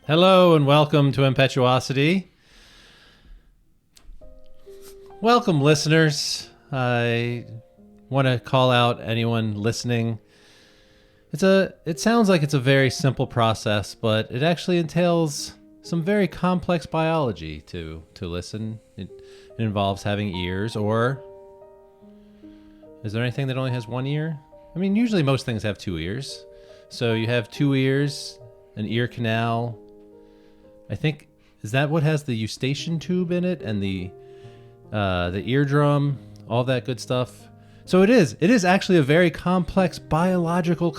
Hello and welcome to Impetuosity. Welcome, listeners. I want to call out anyone listening. It sounds like it's a very simple process, but it actually entails some very complex biology to listen. It involves having ears, or is there anything that only has one ear? I mean, usually most things have two ears. So you have two ears, an ear canal. I think, is that what has the eustachian tube in it and the eardrum, all that good stuff? So it is actually a very complex biological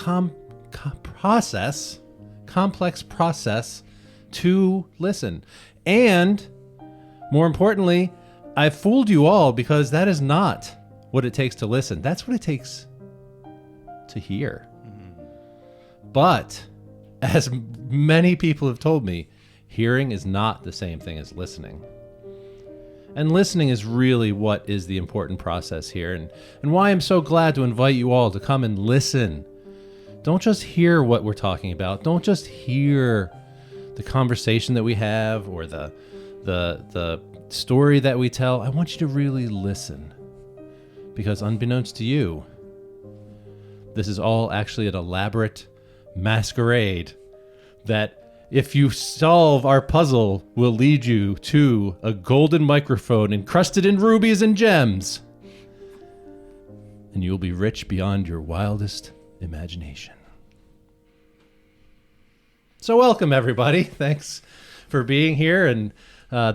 complex process to listen. And more importantly, I fooled you all because that is not what it takes to listen. That's what it takes to hear. But as many people have told me, hearing is not the same thing as listening. And listening is really what is the important process here, and why I'm so glad to invite you all to come and listen. Don't just hear what we're talking about. Don't just hear the conversation that we have or the story that we tell. I want you to really listen. Because unbeknownst to you, this is all actually an elaborate masquerade that, if you solve our puzzle, will lead you to a golden microphone encrusted in rubies and gems. And you'll be rich beyond your wildest imagination. So welcome, everybody. Thanks for being here. And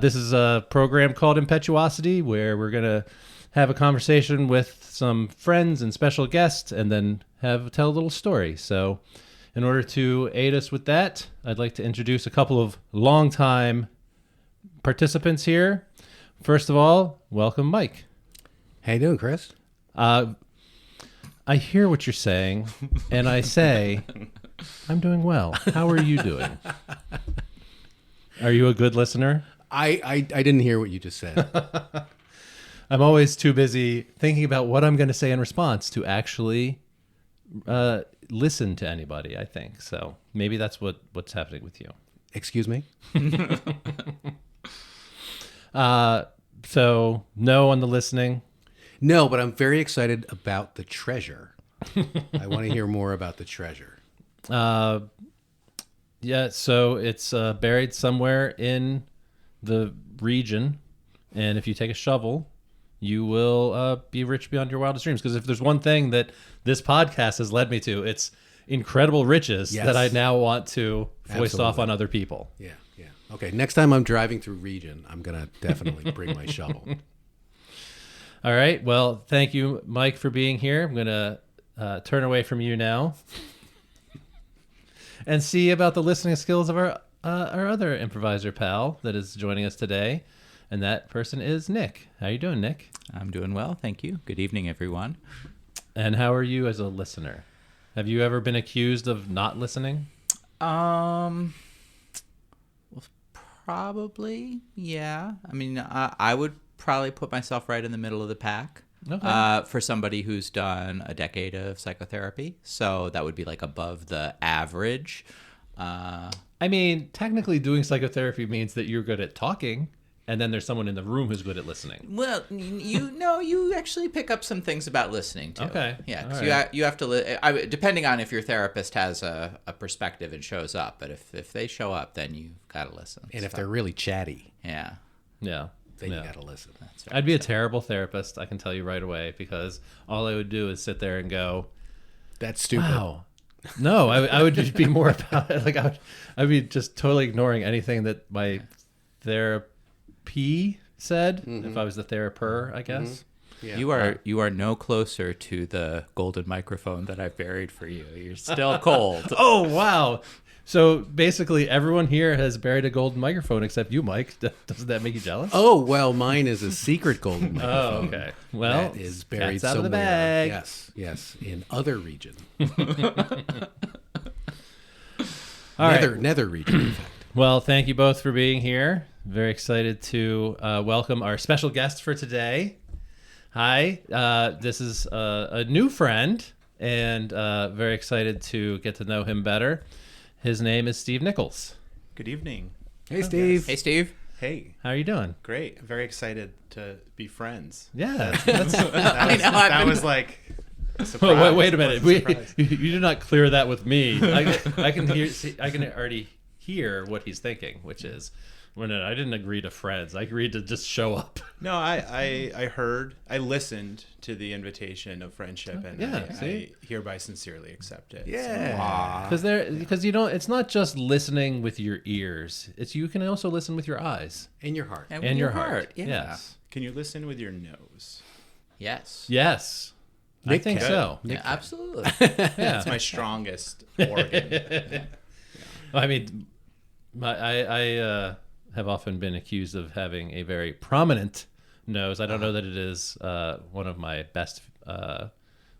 this is a program called Impetuosity, where we're going to have a conversation with some friends and special guests and then tell a little story. So in order to aid us with that, I'd like to introduce a couple of longtime participants here. First of all, welcome, Mike. How you doing, Chris? I hear what you're saying, and I say, I'm doing well. How are you doing? Are you a good listener? I didn't hear what you just said. I'm always too busy thinking about what I'm going to say in response to actually listen to anybody, I think. So maybe that's what's happening with you. Excuse me? So no on the listening. No, but I'm very excited about the treasure. I want to hear more about the treasure. Yeah, so it's buried somewhere in the region. And if you take a shovel, you will be rich beyond your wildest dreams. Because if there's one thing that this podcast has led me to, it's incredible riches that I now want to foist off on other people. Yeah. Okay, next time I'm driving through region, I'm going to definitely bring my shovel. All right. Well, thank you, Mike, for being here. I'm going to turn away from you now and see about the listening skills of our other improviser pal that is joining us today. And that person is Nick. How you doing, Nick? I'm doing well, thank you. Good evening, everyone. And how are you as a listener? Have you ever been accused of not listening? Well, probably, yeah. I mean, I would probably put myself right in the middle of the pack. Okay. For somebody who's done a decade of psychotherapy. So that would be like above the average. I mean, technically doing psychotherapy means that you're good at talking. And then there's someone in the room who's good at listening. Well, you actually pick up some things about listening too. Okay. Yeah, because right. you have to depending on if your therapist has a perspective and shows up. But if they show up, then you gotta listen. And if they're really chatty, yeah, then you gotta listen. that's right. I'd be a terrible therapist, I can tell you right away, because all I would do is sit there and go, That's stupid. wow. No, I would just be more about it. Like I'd be just totally ignoring anything that my therapist said, if I was the theraper, I guess. Yeah. You are no closer to the golden microphone that I buried for you. You're still cold. Oh, wow. So basically everyone here has buried a golden microphone except you, Mike. Doesn't that make you jealous? Oh, well, mine is a secret golden microphone. Oh, okay. Well, that is buried cat's out somewhere. of the bag. Yes, in other region. All right. Nether region, in fact. Well, thank you both for being here. Very excited to welcome our special guest for today. Hi, this is a new friend, and very excited to get to know him better. His name is Steve Nichols. Good evening. Hey, Steve. Hey, Steve. Hey, How are you doing? great. I'm very excited to be friends. Yeah. That was like a surprise. Wait a minute. Surprise. You do not clear that with me. I can hear. I can already hear what he's thinking, which is, when I didn't agree to friends. I agreed to just show up. No, I heard, I listened to the invitation of friendship, and Yeah, I see? hereby sincerely accept it. Yeah. Because you don't. It's not just listening with your ears. You can also listen with your eyes In your heart. with and your heart. Yeah. Yes. Can you listen with your nose? Yes. Yes. I Nick think can. so. Yeah, absolutely. Yeah. That's my strongest organ. I mean, I have often been accused of having a very prominent nose. I don't know that it is one of my best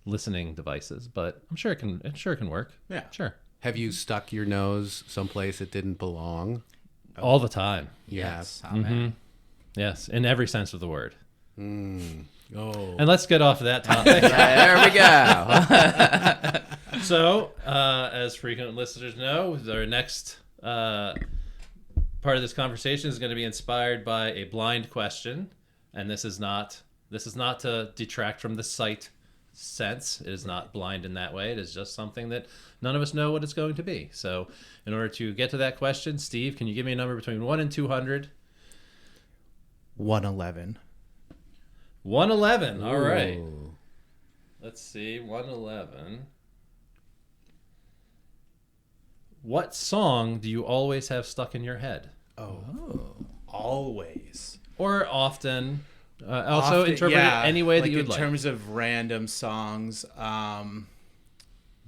listening devices, but I'm sure it can. It sure can work. Yeah. Sure. Have you stuck your nose someplace it didn't belong? All the time. Yes. Oh, Mm-hmm. man. Yes, in every sense of the word. Oh. And let's get off of that topic. There we go. So, as frequent listeners know, our next part of this conversation is going to be inspired by a blind question, and this is not to detract from the sight sense. It is not blind in that way. It is just something that none of us know what it's going to be. So, in order to get to that question, Steve, can you give me a number between 1 and 200? 111. 111. All right. Ooh. Let's see. 111. What song do you always have stuck in your head? Always. Or often? Also Often- interpret yeah, it any way that like you would in like. terms of random songs,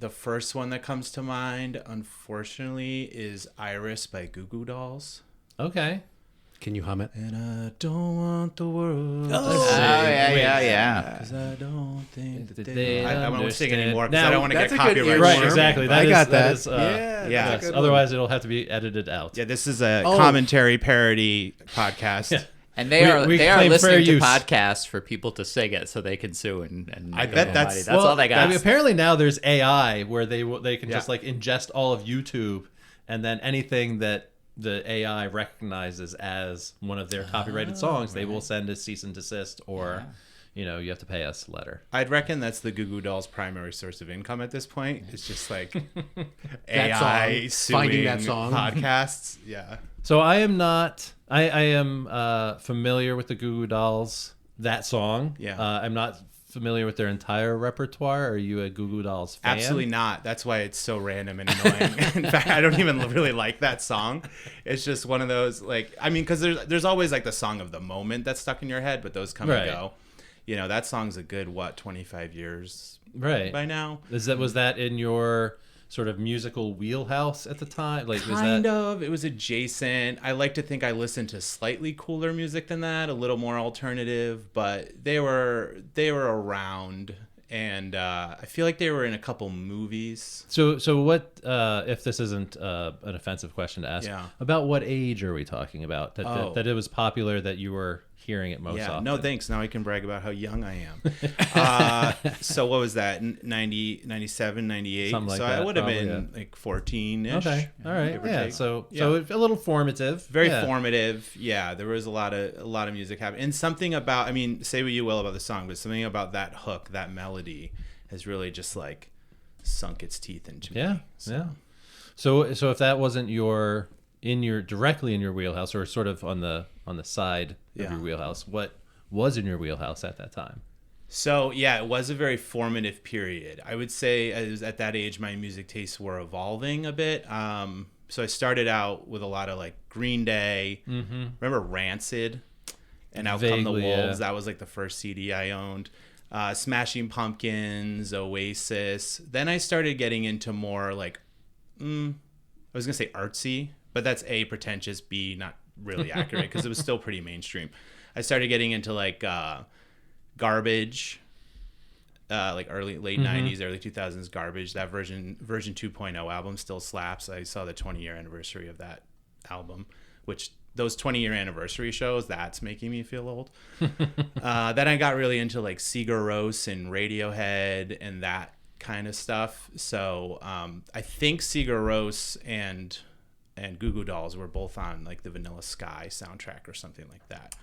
the first one that comes to mind, unfortunately, is Iris by Goo Goo Dolls. Okay. Can you hum it? And I don't want the world. Oh, yeah. Because I don't think that They I won't sing understand. anymore because Now, I don't want to get that's a good copyright. earworm. Right, strike. exactly. I got that. Is, Yeah, yeah. that's a good Otherwise, it'll have to be edited out. Yeah, this is a Oh. commentary parody podcast. Yeah. And they are we they are claim fair listening to use. podcasts for people to sing it so they can sue and I make bet a little that's- money. That's all they got. I mean, apparently now there's AI where they can Yeah. just like ingest all of YouTube, and then anything that the AI recognizes as one of their copyrighted songs, they will send a cease and desist, or you have to pay us letter. I'd reckon that's the Goo Goo Dolls' primary source of income at this point. It's just like AI song, finding that suing song. podcasts. Yeah. So I am not. I am familiar with the Goo Goo Dolls, that song. Yeah. I'm not familiar with their entire repertoire. Are you a Goo Goo Dolls fan? Absolutely not. That's why it's so random and annoying. In fact, I don't even really like that song. It's just one of those, like, I mean, because there's always like the song of the moment that's stuck in your head, but those come Right. and go. That song's a good 25 years Right. by now. Was that in your sort of musical wheelhouse at the time? Like, was Kind that of. It was adjacent. I like to think I listened to slightly cooler music than that, a little more alternative, but they were around, and I feel like they were in a couple movies. so? What if this isn't an offensive question to ask? Yeah. About what age are we talking about? That it was popular, that you were hearing it most Yeah, often. no thanks. Now I can brag about how young I am. So what was that? 90, 97, 98? Something like so that, I would have probably, been like 14-ish. Okay. All right. give or Yeah. take. So Yeah. a little formative. Very Yeah. formative. Yeah, there was a lot of music happening. And something about, I mean, say what you will about the song, but something about that hook, that melody has really just like sunk its teeth into Yeah. me. Yeah. So if that wasn't directly in your wheelhouse, or sort of on the side of Yeah. your wheelhouse, what was in your wheelhouse at that time? So yeah, it was a very formative period. I would say at that age, my music tastes were evolving a bit. So I started out with a lot of like Green Day. Mm-hmm. Remember Rancid? And Out Come the Vaguely, Wolves. yeah. That was like the first CD I owned. Smashing Pumpkins, Oasis. Then I started getting into more like, I was gonna say artsy, but that's A, pretentious, B, not really accurate because it was still pretty mainstream. I started getting into like Garbage, like late 90s, early 2000s Garbage. That version 2.0 album still slaps. I saw the 20-year anniversary of that album, which those 20-year anniversary shows, that's making me feel old. Then I got really into like Sigur Rós and Radiohead and that kind of stuff. So I think Sigur Rós and and Goo Goo Dolls were both on like the Vanilla Sky soundtrack or something like that.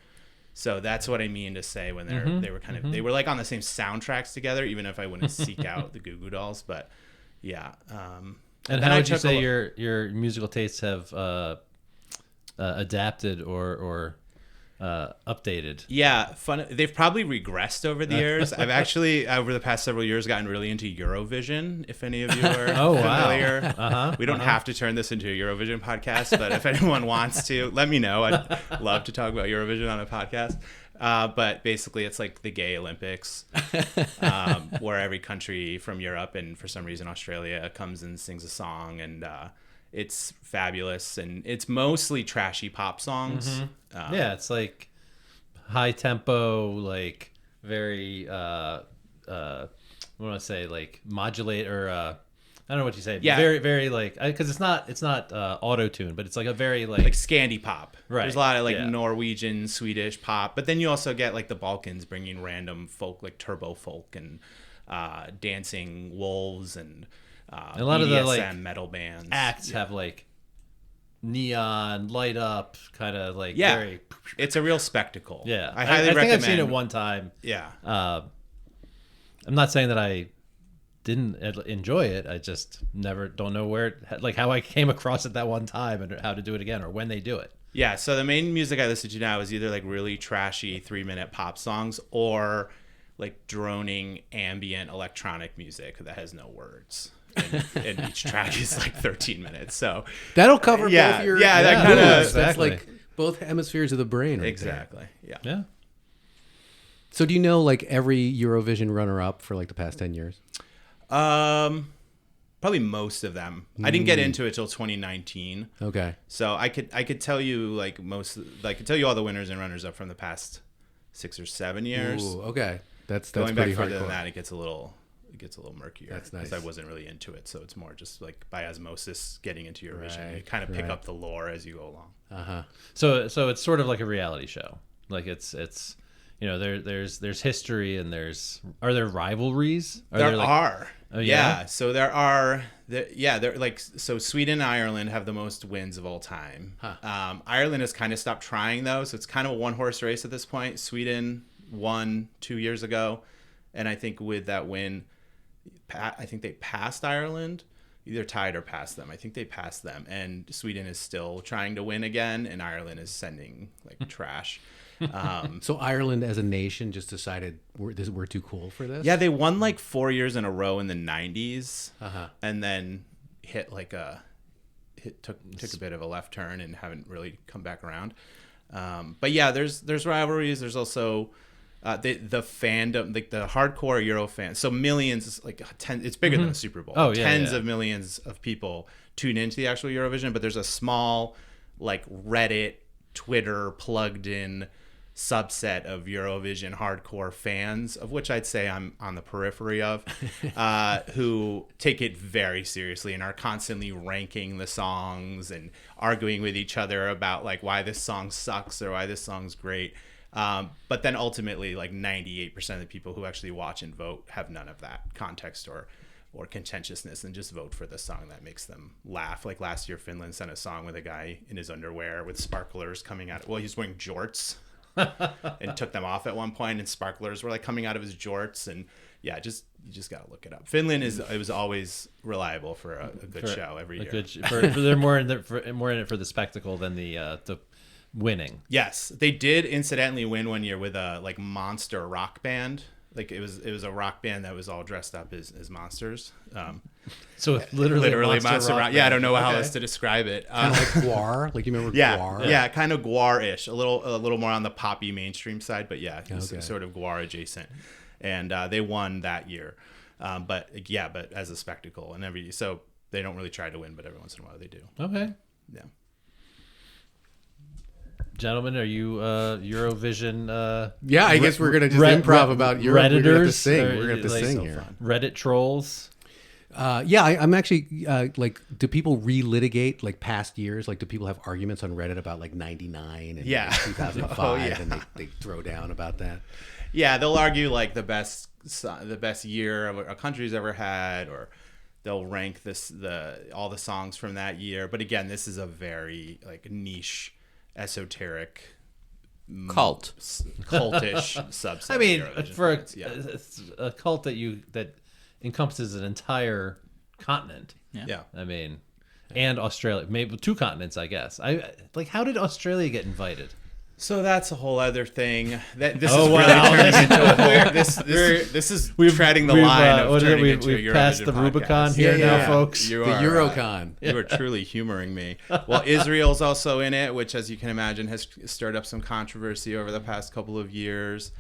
So that's what I mean to say when they were kind of they were like on the same soundtracks together, even if I wouldn't seek out the Goo Goo Dolls. But yeah. And how would you say your musical tastes have adapted or updated? Yeah, fun. They've probably regressed over the years. I've actually over the past several years gotten really into Eurovision. If any of you are familiar, we don't have to turn this into a Eurovision podcast, but if anyone wants to, let me know. I'd love to talk about Eurovision on a podcast. But basically, it's like the gay Olympics, where every country from Europe and for some reason Australia comes and sings a song, and it's fabulous, and it's mostly trashy pop songs. Yeah, it's like high tempo, like very what do I want to say, like modulate or I don't know what you say. Yeah, very very like because it's not auto tune, but it's like a very like Scandi pop. Right. There's a lot of like Norwegian, Swedish pop, but then you also get like the Balkans bringing random folk like turbo folk and dancing wolves and a lot of the like metal bands acts have like neon light up kind of like very. It's a real spectacle. Yeah, I highly recommend. I think I've seen it one time. Yeah. I'm not saying that I didn't enjoy it. I just don't know where like how I came across it that one time and how to do it again or when they do it. Yeah, so the main music I listen to now is either like really trashy 3-minute pop songs or like droning ambient electronic music that has no words. And each track is like 13 minutes. So that'll cover both your that kind of exactly. That's like both hemispheres of the brain. Right exactly. There. Yeah. So do you know like every Eurovision runner-up for like the past 10 years? Probably most of them. I didn't get into it till 2019. Okay. So I could tell you like I could tell you all the winners and runners up from the past 6 or 7 years. Ooh, okay. That's going pretty back further hardcore. than that. It gets a little murkier. That's nice. Because I wasn't really into it, so it's more just like by osmosis getting into Eurovision. Right, you kind of pick up the lore as you go along. So it's sort of like a reality show. Like it's you know there's history and are there rivalries? There are. Oh, yeah? So there are. They're like so. Sweden and Ireland have the most wins of all time. Ireland has kind of stopped trying though, so it's kind of a one-horse race at this point. Sweden won 2 years ago, and I think with that win, I think they passed Ireland. Either tied or passed them. I think they passed them, and Sweden is still trying to win again, and Ireland is sending like trash. So Ireland as a nation just decided we're too cool for this? Yeah, they won like 4 years in a row in the 90s, and then took a bit of a left turn and haven't really come back around. But yeah, there's rivalries. There's also the fandom, like the hardcore Euro fans. So millions, like it's bigger than the Super Bowl. Tens of millions of people tune into the actual Eurovision, but there's a small like Reddit, Twitter plugged in subset of Eurovision hardcore fans, of which I'd say I'm on the periphery of, who take it very seriously and are constantly ranking the songs and arguing with each other about like why this song sucks or why this song's great. But then ultimately like 98% of the people who actually watch and vote have none of that context or contentiousness and just vote for the song that makes them laugh. Like last year, Finland sent a song with a guy in his underwear with sparklers coming out. Well, he was wearing jorts and took them off at one point, and sparklers were like coming out of his jorts. And yeah, you just got to look it up. Finland it was always reliable for a good show every year. They're more in it for the spectacle than the winning. Yes, they did incidentally win one year with a like monster rock band. Like it was a rock band that was all dressed up as monsters. So literally monster rock. Yeah, I don't know how else to describe it. Kind of like Gwar, like you remember Gwar? Yeah, kind of Gwar-ish. A little more on the poppy mainstream side, but yeah, sort of Gwar adjacent. And they won that year. But as a spectacle so they don't really try to win, but every once in a while they do. Okay. Yeah. Gentlemen, are you Eurovision? Yeah, I guess we're gonna just improv about Europe. Redditors. We're gonna have to sing here. Reddit trolls. I'm actually like, do people relitigate like past years? Like, do people have arguments on Reddit about like '99 and 2005, and they throw down about that? Yeah, they'll argue like the best year a country's ever had, or they'll rank all the songs from that year. But again, this is a very like niche, esoteric, Cult. cultish subset. I mean, of Eurovision for fans. Yeah. a cult that encompasses an entire continent. Yeah. I mean, and Australia, maybe 2 continents, I guess. How did Australia get invited? So that's a whole other thing. This Oh, is wow. really turning into a whole. This is treading the line of turning into a we've Eurovision passed the podcast. Rubicon here now, folks. You The are, Eurocon. You are truly humoring me. Well, Israel's also in it, which, as you can imagine, has stirred up some controversy over the past couple of years.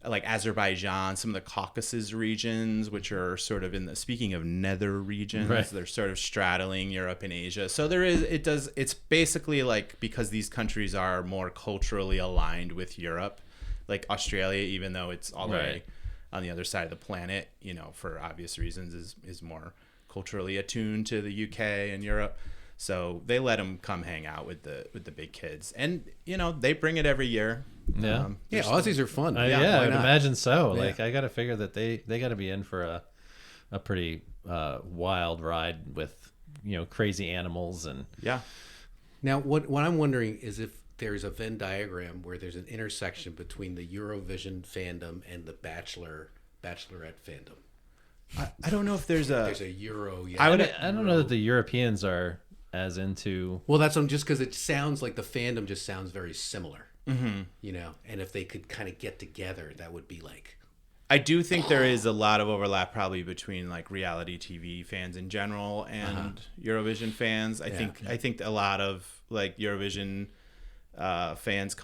Like Azerbaijan, some of the Caucasus regions, which are sort of speaking of nether regions, Right. they're sort of straddling Europe and Asia. So it's basically like, because these countries are more culturally aligned with Europe, like Australia, even though it's all the way on the other side of the planet, for obvious reasons, is more culturally attuned to the UK and Europe. So they let them come hang out with the big kids, and they bring it every year. Yeah. Aussies are fun. I why would not? imagine so. Yeah. Like, I got to figure that they got to be in for a pretty wild ride with crazy animals and Yeah. Now, what I'm wondering is if there's a Venn diagram where there's an intersection between the Eurovision fandom and the Bachelorette fandom. I don't know if there's There's a Euro. Yeah. I don't know that the Europeans are as into. Well, that's just because it sounds like the fandom just sounds very similar. Mm-hmm. And if they could kind of get together, that would be like. I do think there is a lot of overlap probably between like reality TV fans in general and Eurovision fans. I think a lot of like Eurovision fans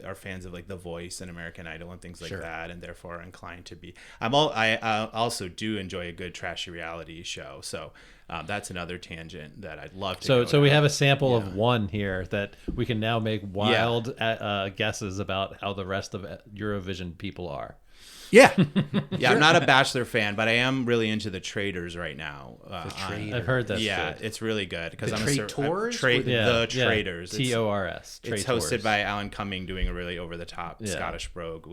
are fans of like The Voice and American Idol and things like that, and therefore are inclined to be. I also do enjoy a good trashy reality show, so that's another tangent that I'd love to. So we have a sample of one here that we can now make wild guesses about how the rest of Eurovision people are. Yeah. Yeah, I'm not a Bachelor fan, but I am really into The Traders right now. I've heard that's yeah, good. it's really good because The I'm Traitors? The Traders. TORS. It's hosted by Alan Cumming doing a really over the top Scottish brogue,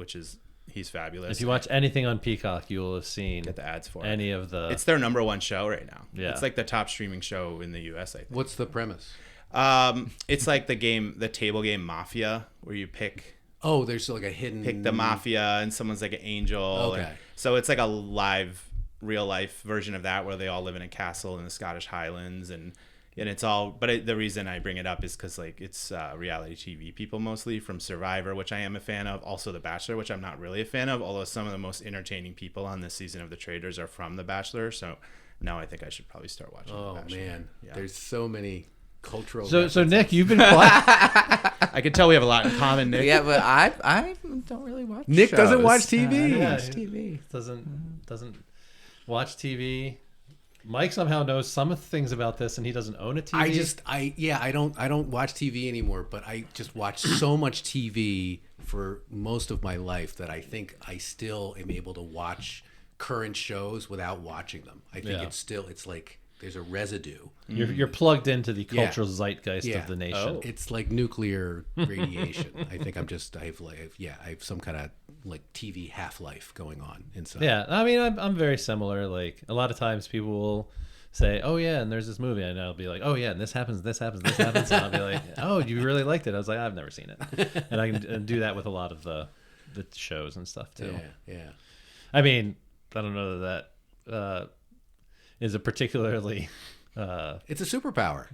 he's fabulous. If you watch anything on Peacock, you will have seen get the ads for any of the. It's their #1 show right now. Yeah. It's like the top streaming show in the US, I think. What's the premise? It's like the table game Mafia, where you pick Oh, there's like a hidden. pick the mafia and someone's like an angel. Okay. And so it's like a live, real life version of that, where they all live in a castle in the Scottish Highlands, and it's all. But the reason I bring it up is because like it's reality TV people mostly, from Survivor, which I am a fan of, also The Bachelor, which I'm not really a fan of. Although some of the most entertaining people on this season of The Traders are from The Bachelor, so now I think I should probably start watching. Oh The Bachelor. man, Yeah. there's so many cultural. So Nick, you've been quiet. I can tell we have a lot in common, Nick. Yeah, but I don't really watch. Nick doesn't shows. watch TV. I don't Yeah. watch TV. doesn't watch TV. Mike somehow knows some of the things about this, and he doesn't own a TV. I don't watch TV anymore, but I just watch so much TV for most of my life that I think I still am able to watch current shows without watching them. I think it's like there's a residue. You're plugged into the cultural zeitgeist of the nation. It's like nuclear radiation. I think I have some kind of like TV half-life going on inside. Yeah, I mean, I'm very similar. Like, a lot of times people will say, "Oh yeah," and there's this movie, and I'll be like, "Oh yeah," and this happens, and I'll be like, "Oh, you really liked it?" I was like, "I've never seen it," and I can do that with a lot of the shows and stuff too. Yeah. I mean, I don't know that is a particularly. It's a superpower.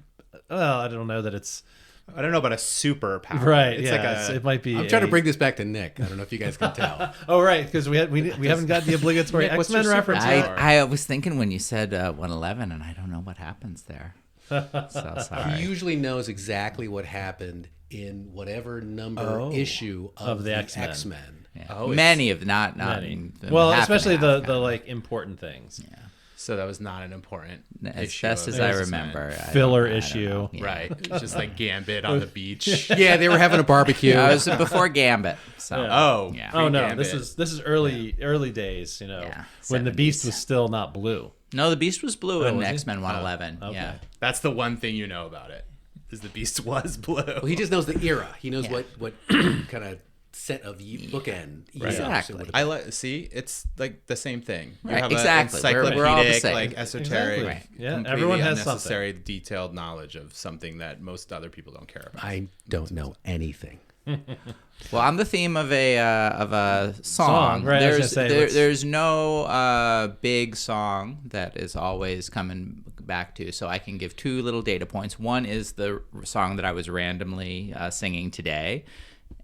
Well, I don't know that it's I don't know about a superpower. right. It's Yeah, like it might be. I'm trying to bring this back to Nick. I don't know if you guys can tell. Oh right, because we haven't got the obligatory Nick, what's X-Men your reference. I was thinking when you said 111, and I don't know what happens there. So He sorry. usually knows exactly what happened in whatever number issue of the X-Men. X-Men. Yeah. Many of not Many. the Well, half and especially half, the kinda. like important things. Yeah. So that was not an important As issue. best of as I X-Men. remember. Filler I don't issue. know. Yeah. Right. It's just like Gambit on the beach. Yeah, they were having a barbecue. I was before Gambit. So Oh. yeah. Oh no, Gambit. this is early days. Yeah, when the 70s. Beast was still not blue. No, the Beast was blue in was he? X-Men 111. okay. Yeah. That's the one thing you know about it. Is the Beast was blue. Well, he just knows the era. He knows Yeah. what kind of set of bookend. Exactly. See, it's like the same thing. You Right, have exactly. an encyclopedic, We're all the same. like esoteric, Exactly. Right. Yeah, completely everyone has unnecessary, detailed knowledge of something that most other people don't care about. I don't know anything. Well, on the theme of a song, right, I was gonna say, there's no big song that is always coming back to, so I can give two little data points. One is the song that I was randomly singing today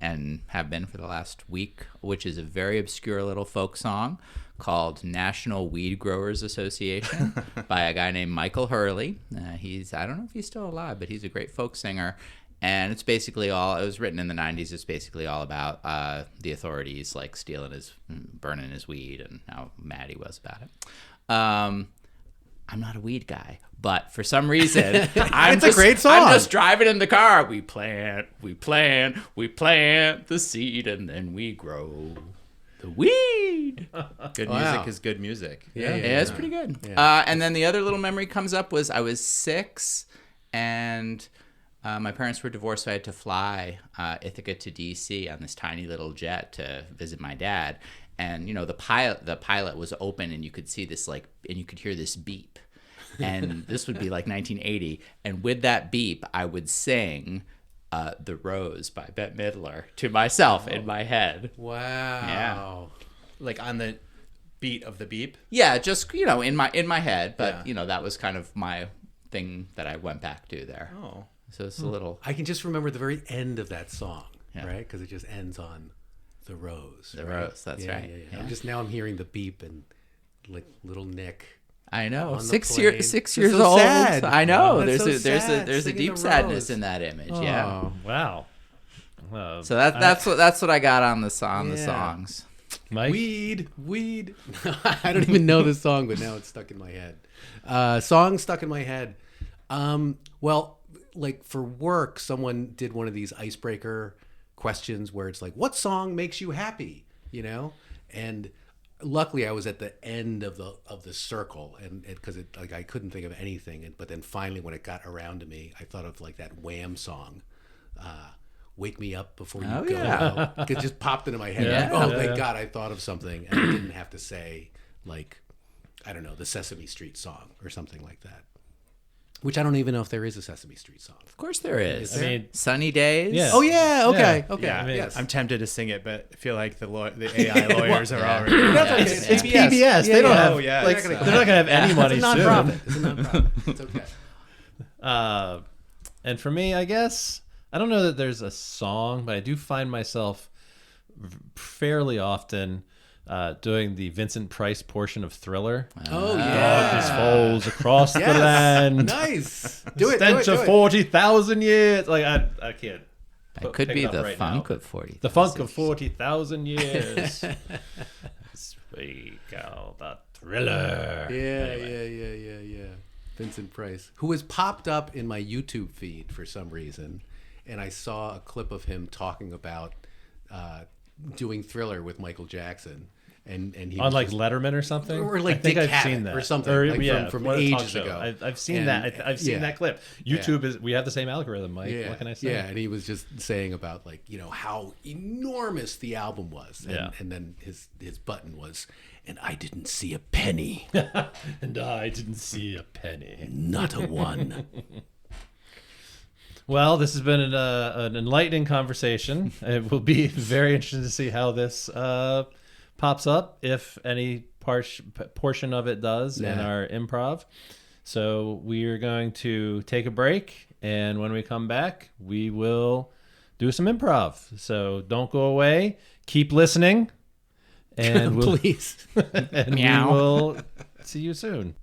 and have been for the last week, which is a very obscure little folk song called National Weed Growers Association by a guy named Michael Hurley. I don't know if he's still alive, but he's a great folk singer. And it's basically it was written in the 90s. It's basically all about the authorities like burning his weed and how mad he was about it. I'm not a weed guy, but for some reason, It's a great song. I'm just driving in the car. We plant the seed, and then we grow the weed. Good Wow. music is good music. Yeah. Yeah, it's pretty good. Yeah. And then the other little memory comes up was I was 6, and my parents were divorced, so I had to fly Ithaca to D.C. on this tiny little jet to visit my dad. And the pilot was open, and you could see this and you could hear this beep. And this would be like 1980. And with that beep, I would sing "The Rose" by Bette Midler to myself in my head. Wow. Yeah. Like on the beat of the beep. Yeah, just in my head. But Yeah. that was kind of my thing that I went back to there. Oh. So it's a little I can just remember the very end of that song, Yeah. right? Because it just ends on the rose. The right? Rose, that's right. Yeah. I'm hearing the beep and like little Nick. I know. On the 6 plane. years It's years so old. sad. I know. That's There's so sad, a singing deep The sadness Rose. in that image. Yeah. Oh. Wow. So that's what I got on the the Yeah. songs. Mike? Weed. I don't even know the song, but now it's stuck in my head. Song stuck in my head. Well, like for work, someone did one of these icebreaker questions where it's like, what song makes you happy? And luckily I was at the end of the circle, and because I couldn't think of anything. But then finally, when it got around to me, I thought of like that Wham song, "Wake Me Up Before You Oh, Go." yeah. It just popped into my head. Yeah. Like, oh, Yeah, thank yeah. God I thought of something, and I didn't have to say like, I don't know, the Sesame Street song or something like that. Which I don't even know if there is a Sesame Street song. Of course there is. Is there? I mean, Sunny Days. Yeah. Oh yeah, okay, Yeah. okay, Yeah, I mean, yes. I'm tempted to sing it, but I feel like the AI lawyers are Yeah. already. That's okay. It's It's PBS. Yeah, They don't yeah. have. Oh, yeah, Like, it's, they're not gonna have any money It's a soon. nonprofit. It's a nonprofit. It's okay. And for me, I guess I don't know that there's a song, but I do find myself fairly often doing the Vincent Price portion of Thriller. Oh Darkness yeah. falls across the Yes. land. Nice. Do it. Stench of 40,000 years. Like I can't. It could pick be it up the right funk now. of 40. The funk of 40,000 years. Speak out the Thriller. Yeah. Vincent Price, who has popped up in my YouTube feed for some reason, and I saw a clip of him talking about doing Thriller with Michael Jackson, and he On was like just- Letterman or something? Or like I think Dick I've Cavett seen that. or something, Or, like yeah, from what a talk ages show. ago. I've seen And- that. I've seen yeah. that clip. YouTube we have the same algorithm, Mike. Yeah, What can I say? Yeah, and he was just saying about like how enormous the album was, and, Yeah. and then his button was, and I didn't see a penny, And I didn't see a penny. not a one. Well, this has been an enlightening conversation. It will be very interesting to see how this pops up, if any portion of it does in Yeah. our improv. So we are going to take a break, and when we come back, we will do some improv. So don't go away. Keep listening, and Please. and we Meow. will see you soon.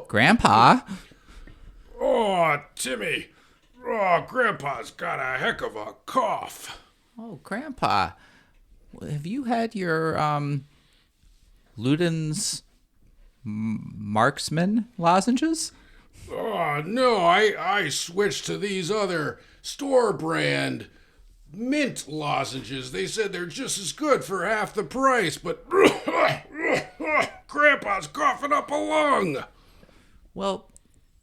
Grandpa. Oh, Timmy. Oh, Grandpa's got a heck of a cough. Oh, Grandpa. Have you had your Luden's Marksman lozenges? Oh, no, I switched to these other store brand mint lozenges. They said they're just as good for half the price, but Grandpa's coughing up a lung. Well,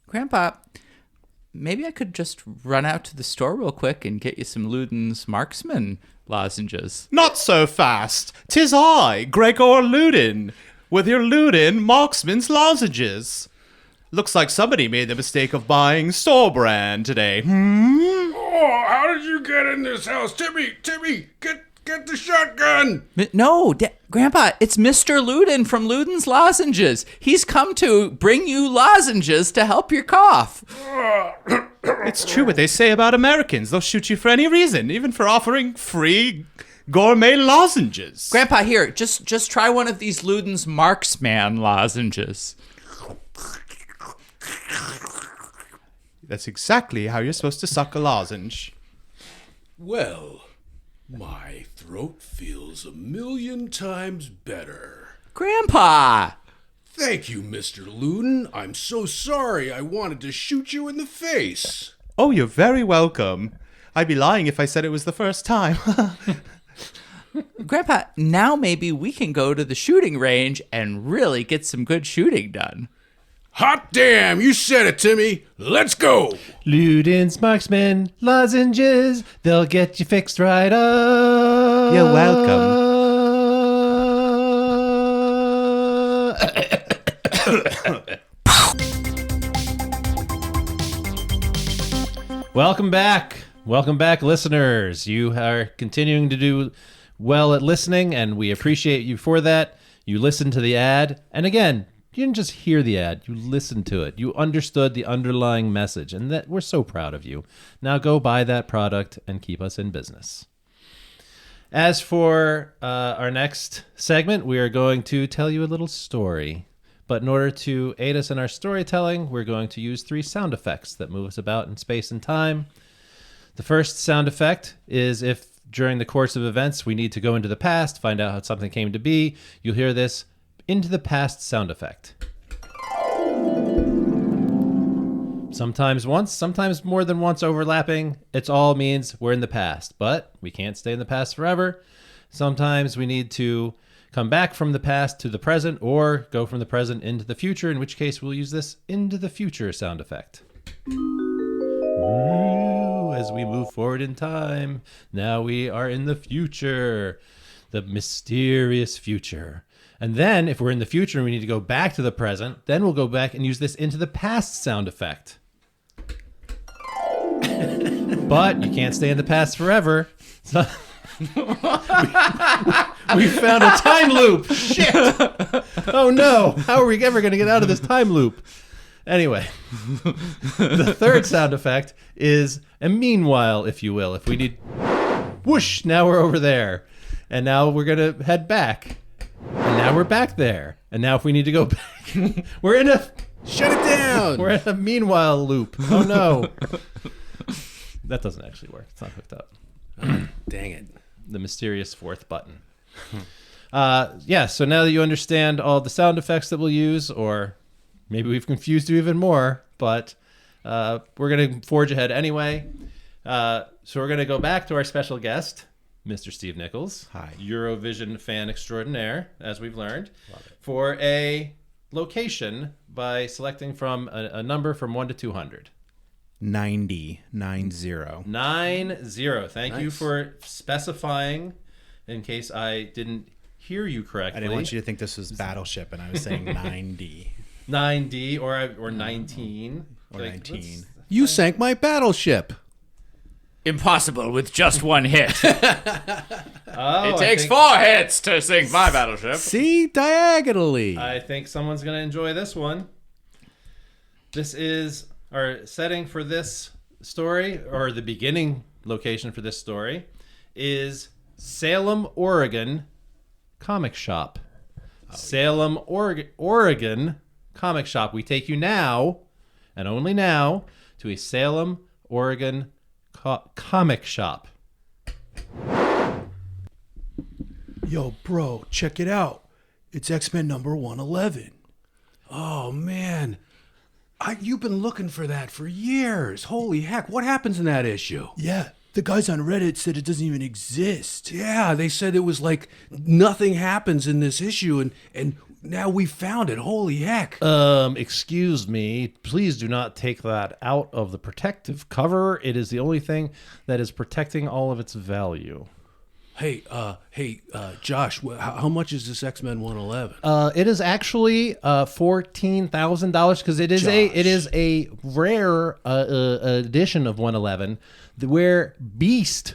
Grandpa, maybe I could just run out to the store real quick and get you some Luden's Marksman lozenges. Not so fast. 'Tis I, Gregor Ludin, with your Ludin Marksman's lozenges. Looks like somebody made the mistake of buying store brand today. Oh, how did you get in this house? Timmy, get the shotgun. No, Grandpa, it's Mr. Luden from Luden's Lozenges. He's come to bring you lozenges to help your cough. It's true what they say about Americans. They'll shoot you for any reason, even for offering free gourmet lozenges. Grandpa, here, just try one of these Luden's Marksman lozenges. That's exactly how you're supposed to suck a lozenge. Well, my throat feels 1,000,000 times better. Grandpa! Thank you, Mr. Luden. I'm so sorry. I wanted to shoot you in the face. Oh, you're very welcome. I'd be lying if I said it was the first time. Grandpa, now maybe we can go to the shooting range and really get some good shooting done. Hot damn, you said it, Timmy. Let's go. Luden's Marksman lozenges, they'll get you fixed right up. You're welcome. Welcome back. Welcome back, listeners. You are continuing to do well at listening, and we appreciate you for that. You listened to the ad, and again, you didn't just hear the ad, you listened to it. You understood the underlying message, and that we're so proud of you. Now go buy that product and keep us in business. As for our next segment, we are going to tell you a little story. But in order to aid us in our storytelling, we're going to use 3 sound effects that move us about in space and time. The first sound effect is if during the course of events we need to go into the past, find out how something came to be, you'll hear this into the past sound effect. Sometimes once, sometimes more than once overlapping. It all means we're in the past, but we can't stay in the past forever. Sometimes we need to come back from the past to the present or go from the present into the future, in which case we'll use this into the future sound effect. Ooh, as we move forward in time, now we are in the future, the mysterious future. And then if we're in the future and we need to go back to the present, then we'll go back and use this into the past sound effect. But you can't stay in the past forever. So we found a time loop. Shit. Oh no. How are we ever going to get out of this time loop? Anyway, the third sound effect is a meanwhile, if you will. If we need whoosh, now we're over there. And now we're going to head back. And now we're back there. And now if we need to go back, we're in a Shut it down. we're in a meanwhile loop. Oh no. That doesn't actually work. It's not hooked up. Dang it. The mysterious fourth button. So now that you understand all the sound effects that we'll use, or maybe we've confused you even more, but we're going to forge ahead anyway. So we're going to go back to our special guest, Mr. Steve Nichols. Hi. Eurovision fan extraordinaire, as we've learned, for a location by selecting from a number from 1 to 200. 90. 90. Thank you for specifying, in case I didn't hear you correctly. I didn't want you to think this was Battleship, and I was saying 90. 90 or 19. Or 19. You sank my battleship. Impossible with just one hit. Oh, It takes 4 hits to sink my battleship. See? Diagonally. I think someone's going to enjoy this one. This is our setting for this story, or the beginning location for this story, is Salem, Oregon comic shop. Salem, Oregon comic shop. We take you now, and only now, to a Salem, Oregon comic shop. Yo, bro, check it out. It's X-Men number 111. Oh, man. You've been looking for that for years. Holy heck. What happens in that issue? Yeah, the guys on Reddit said it doesn't even exist. Yeah, they said it was like nothing happens in this issue, and now we found it. Holy heck. Excuse me. Please do not take that out of the protective cover. It is the only thing that is protecting all of its value. Hey, Josh, how much is this X-Men 111? It is actually $14,000 because it is a rare edition of 111 where Beast,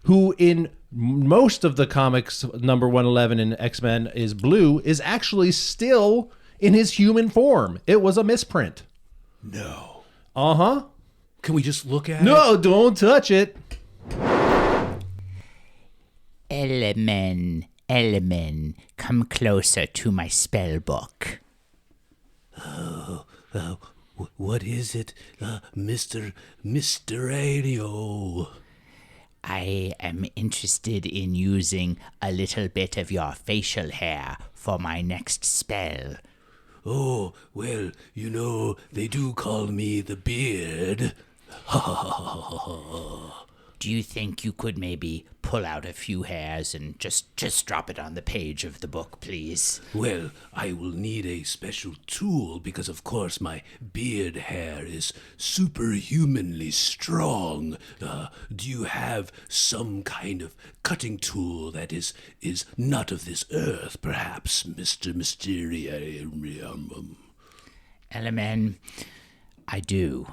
who in most of the comics number 111 in X-Men is blue, is actually still in his human form. It was a misprint. No. Uh-huh. Can we just look at it? No, don't touch it. Element, come closer to my spell book. What is it, Mr. Mysterio? I am interested in using a little bit of your facial hair for my next spell. Oh, well, they do call me the Beard. Do you think you could maybe pull out a few hairs and just drop it on the page of the book, please? Well, I will need a special tool because, of course, my beard hair is superhumanly strong. Do you have some kind of cutting tool that is not of this earth, perhaps, Mr. Mysterium? Element, I do.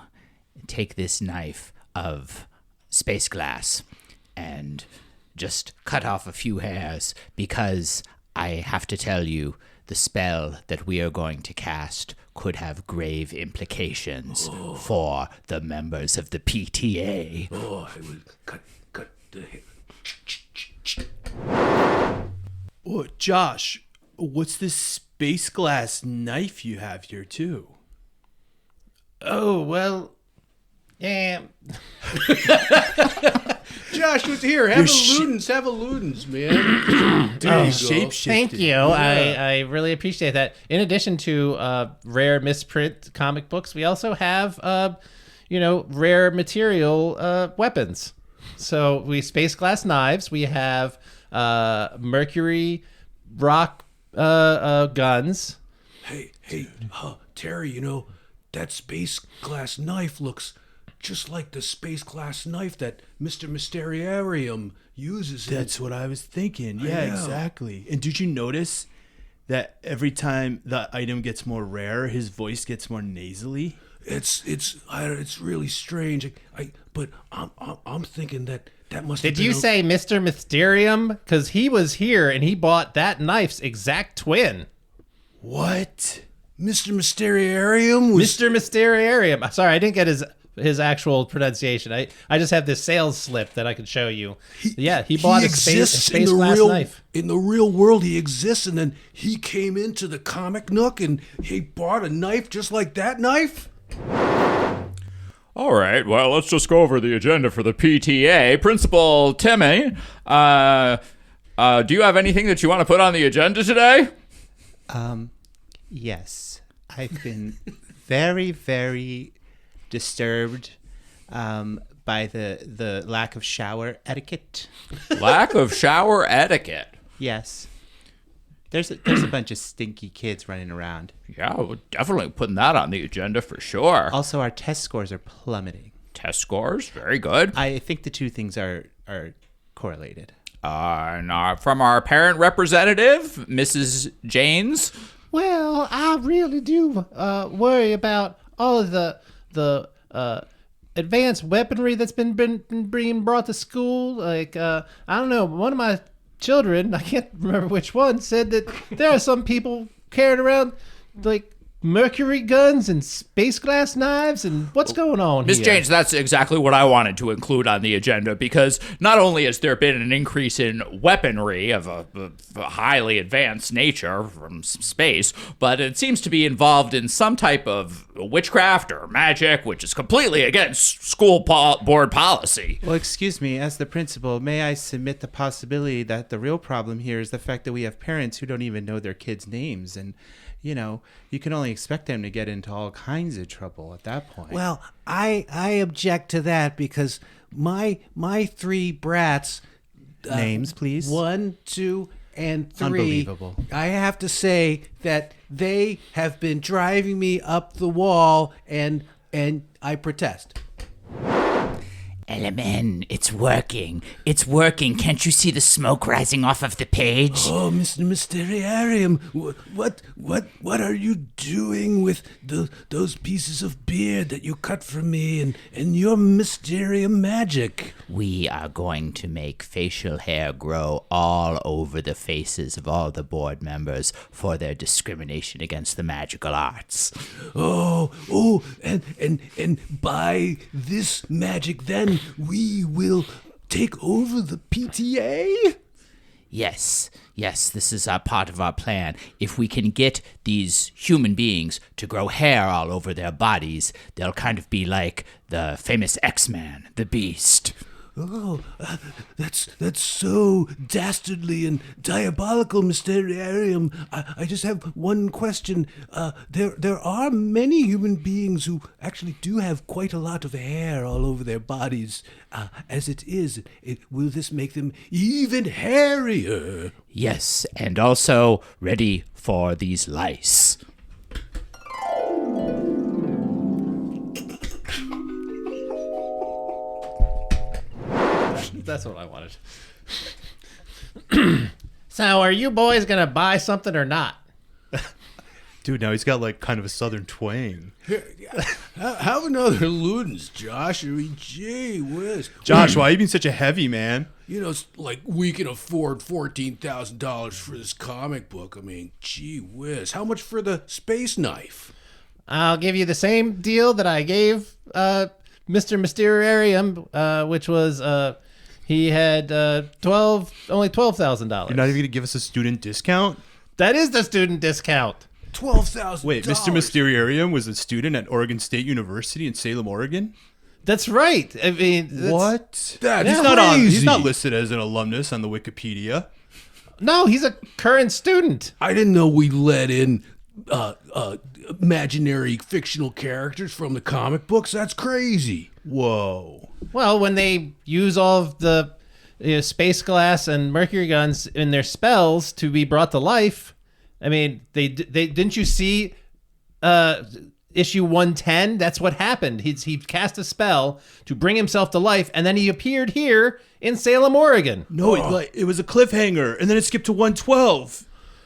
Take this knife of space glass and just cut off a few hairs because I have to tell you the spell that we are going to cast could have grave implications for the members of the PTA. Oh, I will cut the hair. Oh, Josh, what's this space glass knife you have here too? Oh, well, yeah. Josh was here. Have a Ludens, man. There you go. Thank you. I really appreciate that. In addition to rare misprint comic books, we also have rare material weapons. So we space glass knives. We have mercury rock guns. Hey, Terry, that space glass knife looks just like the space glass knife that Mr. Mysteriarium uses. That's what I was thinking. Yeah, know. exactly. And did you notice that every time the item gets more rare, his voice gets more nasally? It's really strange. But I'm thinking that must. Did you say Mr. Mysterium? Because he was here and he bought that knife's exact twin. What? Mr. Mysteriarium was Mr. Mysteriarium. Sorry, I didn't get his actual pronunciation. I just have this sales slip that I can show you. He bought a space glass knife. In the real world, he exists, and then he came into the comic nook and he bought a knife just like that knife? All right, well, let's just go over the agenda for the PTA. Principal Timmy, do you have anything that you want to put on the agenda today? Yes. I've been very, very disturbed by the lack of shower etiquette. Lack of shower etiquette. Yes. There's a bunch of stinky kids running around. Yeah, we're definitely putting that on the agenda for sure. Also, our test scores are plummeting. Test scores, very good. I think the two things are correlated. And from our parent representative, Mrs. Janes. Well, I really do worry about all of the advanced weaponry that's been being brought to school. Like, I don't know, one of my children, I can't remember which one, said that there are some people carrying around, like, mercury guns and space glass knives, and what's going on Miss here? James, that's exactly what I wanted to include on the agenda, because not only has there been an increase in weaponry of a highly advanced nature from space, but it seems to be involved in some type of witchcraft or magic, which is completely against school board policy. Well, excuse me, as the principal, may I submit the possibility that the real problem here is the fact that we have parents who don't even know their kids' names, and you can only expect them to get into all kinds of trouble at that point. Well, I object to that because my three brats. Names, please. 1, 2, and 3, Unbelievable. I have to say that they have been driving me up the wall, and I protest. Element, it's working. It's working. Can't you see the smoke rising off of the page? Oh, Mr. Mysteriarium, what are you doing with those pieces of beard that you cut from me and your Mysterium magic? We are going to make facial hair grow all over the faces of all the board members for their discrimination against the magical arts. Oh, and by this magic, then we will take over the PTA? Yes, this is a part of our plan. If we can get these human beings to grow hair all over their bodies, they'll kind of be like the famous X-Man, the Beast. Oh, that's so dastardly and diabolical, Mysteriarium. I just have one question. There are many human beings who actually do have quite a lot of hair all over their bodies. As it is, will this make them even hairier? Yes, and also ready for these lice. That's what I wanted. So, are you boys gonna buy something or not? Dude, now he's got like kind of a southern twang. Have another Ludens, Josh. I mean, gee whiz. Josh, why are you being such a heavy man? You know, it's like we can afford $14,000 for this comic book. I mean, gee whiz. How much for the space knife? I'll give you the same deal that I gave Mr. Mysteriarium, which was he had only $12,000. You're not even going to give us a student discount? That is the student discount. $12,000. Wait, Mr. Mysteriarium was a student at Oregon State University in Salem, Oregon? That's right. I mean, What? That's He's not on. He's crazy. not listed as an alumnus on the Wikipedia. No, he's a current student. I didn't know we let in imaginary fictional characters from the comic books. That's crazy. Whoa. Well, when they use all of the space glass and mercury guns in their spells to be brought to life, I mean, they didn't you see issue 110? That's what happened. He cast a spell to bring himself to life, and then he appeared here in Salem, Oregon. No, it was a cliffhanger, and then it skipped to 112.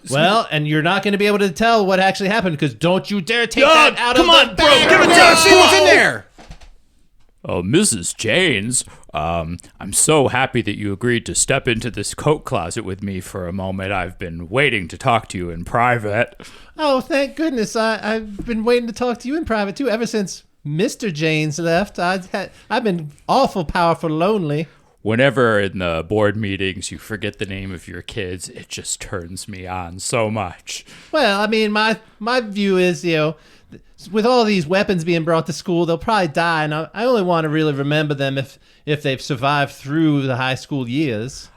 Well, and you're not going to be able to tell what actually happened because don't you dare take that out come of on, the bro, bag. give it to Let's see what's in there. Oh, Mrs. Janes, I'm so happy that you agreed to step into this coat closet with me for a moment. I've been waiting to talk to you in private. Oh, thank goodness. I've been waiting to talk to you in private, too, ever since Mr. Janes left. I've been awful powerful lonely. Whenever in the board meetings you forget the name of your kids, it just turns me on so much. Well, I mean, my view is, with all these weapons being brought to school, they'll probably die, and I only want to really remember them if they've survived through the high school years.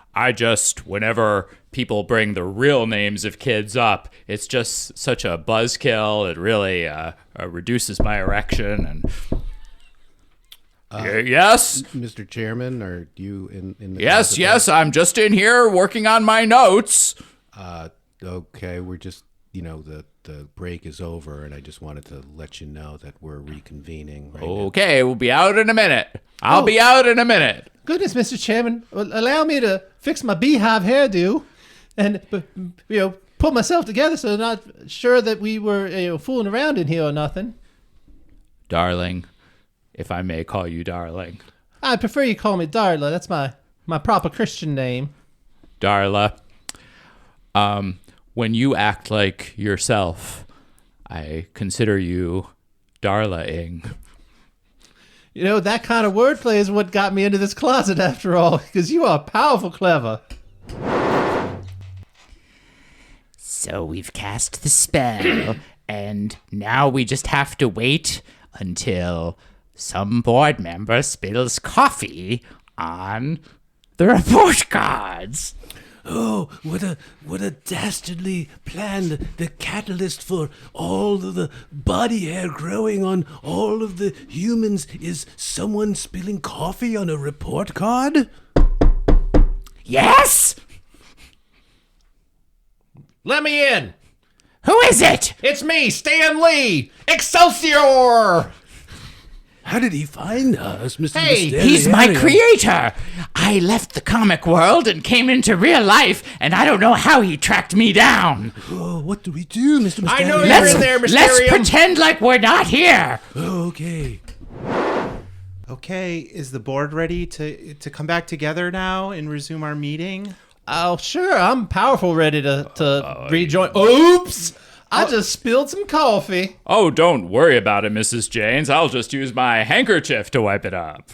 Whenever people bring the real names of kids up, it's just such a buzzkill. It really reduces my erection. And yes, Mr. Chairman, are you in the yes, I'm just in here working on my notes. Okay, we're just, the break is over, and I just wanted to let you know that we're reconvening right now. Okay, we'll be out in a minute. I'll be out in a minute. Goodness, Mr. Chairman, allow me to fix my beehive hairdo and, pull myself together so I'm not sure that we were fooling around in here or nothing. Darling, if I may call you darling. I prefer you call me Darla. That's my proper Christian name. Darla, when you act like yourself, I consider you Darla-ing. That kind of wordplay is what got me into this closet after all, because you are powerful clever. So we've cast the spell, and now we just have to wait until some board member spills coffee on the report cards. Oh, what a dastardly plan. The catalyst for all of the body hair growing on all of the humans is someone spilling coffee on a report card? Yes! Let me in. Who is it? It's me, Stan Lee. Excelsior! How did he find us, Mr. Hey, Mysterio? He's my creator. I left the comic world and came into real life, and I don't know how he tracked me down. Oh, what do we do, Mr. Mysterio? I know you're in there, Let's Mysterium. pretend like we're not here. Oh, okay. Okay, is the board ready to come back together now and resume our meeting? Oh, sure. I'm powerful, ready to rejoin. Oops! I just spilled some coffee. Oh, don't worry about it, Mrs. Janes. I'll just use my handkerchief to wipe it up.